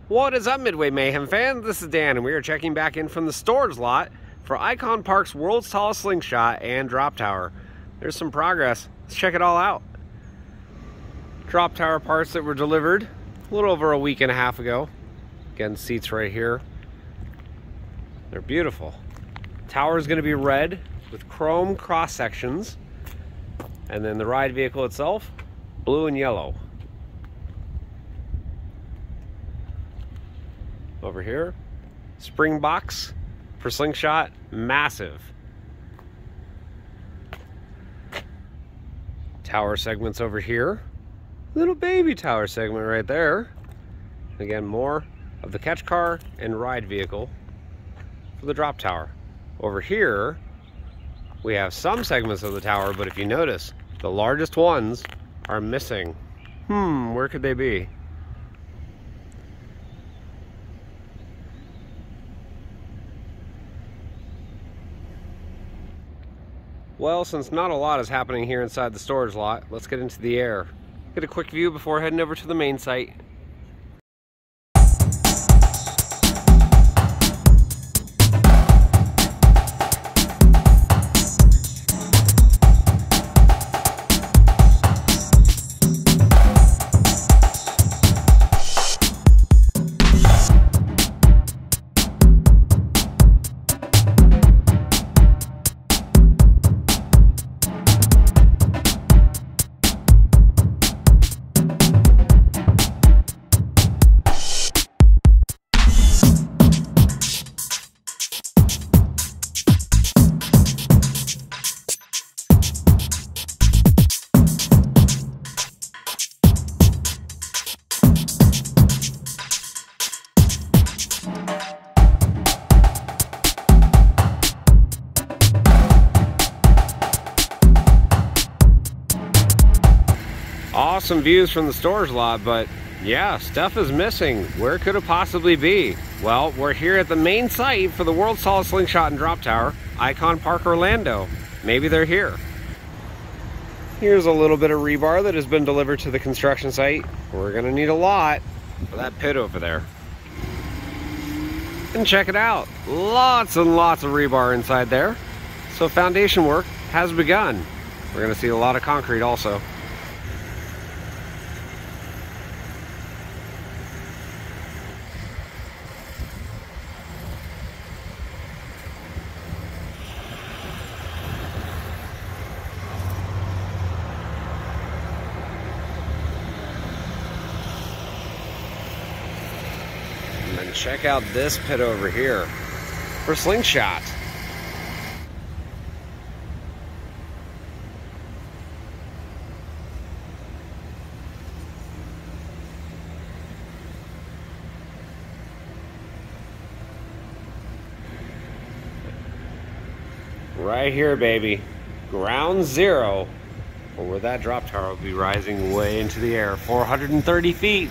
What is up, Midway Mayhem fans? This is Dan, and we are checking back in from the storage lot for Icon Park's world's tallest slingshot and drop tower. There's some progress. Let's check it all out. Drop tower parts that were delivered a little over a week and a half ago. Again, seats right here. They're beautiful. Tower is going to be red with chrome cross sections, and then the ride vehicle itself, blue and yellow. Over here, spring box for slingshot, massive. Tower segments over here, little baby tower segment right there. Again, more of the catch car and ride vehicle for the drop tower. Over here, we have some segments of the tower, but if you notice, the largest ones are missing. Where could they be? Well, since not a lot is happening here inside the storage lot, let's get into the air. Get a quick view before heading over to the main site. Awesome views from the storage lot, but yeah, stuff is missing. Where could it possibly be? Well, we're here at the main site for the world's tallest slingshot and drop tower, Icon Park Orlando. Maybe they're here. Here's a little bit of rebar that has been delivered to the construction site. We're gonna need a lot for that pit over there. And check it out, lots and lots of rebar inside there. So foundation work has begun. We're gonna see a lot of concrete also. And then check out this pit over here for slingshot. Right here, baby. Ground zero for where that drop tower will be rising way into the air, 430 feet.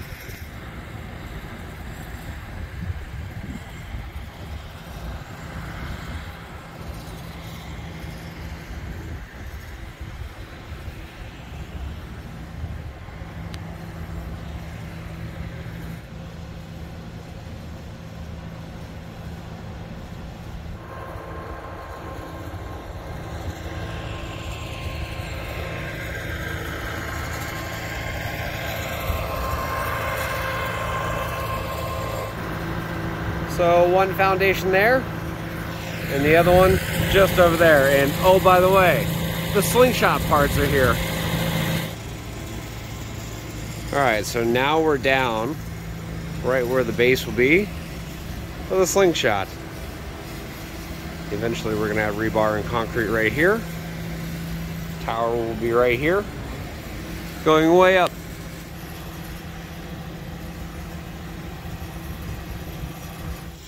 So one foundation there, and the other one just over there. And oh, by the way, the slingshot parts are here. All right, so now we're down right where the base will be for the slingshot. Eventually we're gonna have rebar and concrete right here. Tower will be right here, going way up.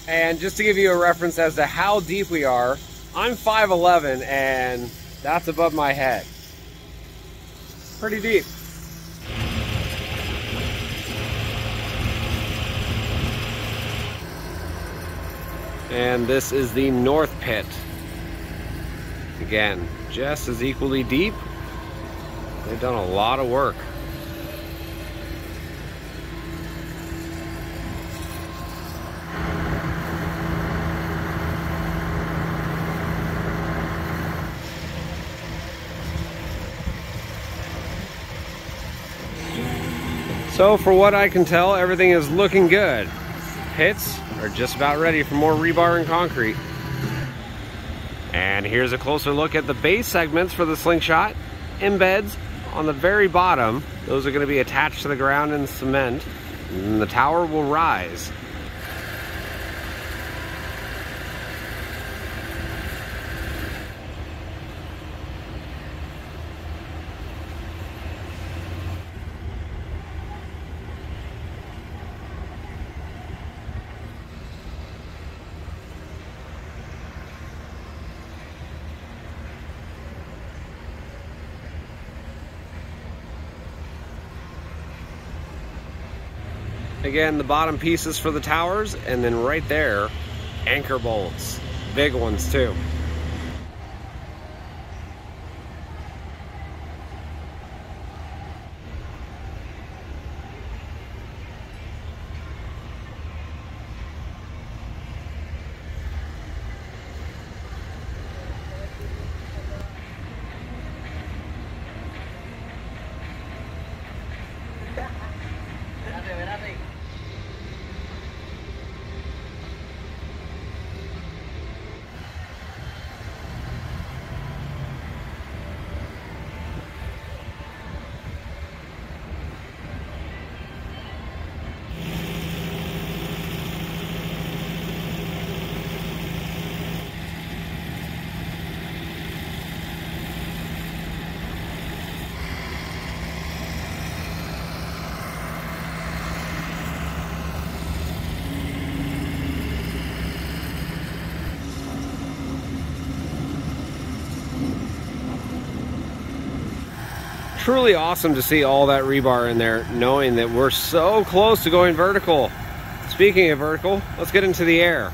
And just to give you a reference as to how deep we are, I'm 5'11", and that's above my head. Pretty deep. And this is the north pit. Again, just as equally deep. They've done a lot of work. So for what I can tell, everything is looking good. Pits are just about ready for more rebar and concrete. And here's a closer look at the base segments for the slingshot. Embeds on the very bottom. Those are going to be attached to the ground in cement. And the tower will rise. Again, the bottom pieces for the towers, and then right there, anchor bolts. Big ones too. Truly awesome to see all that rebar in there, knowing that we're so close to going vertical. Speaking of vertical, let's get into the air.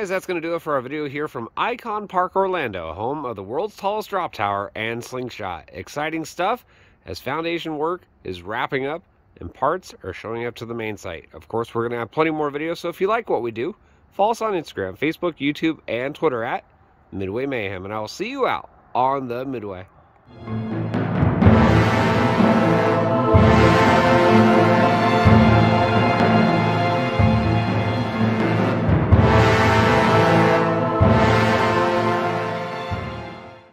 guys, that's going to do it for our video here from Icon Park Orlando, home of the world's tallest drop tower and slingshot. Exciting stuff as foundation work is wrapping up and parts are showing up to the main site. Of course, we're going to have plenty more videos, so if you like what we do, follow us on Instagram, Facebook, YouTube, and Twitter at Midway Mayhem, and I will see you out on the Midway.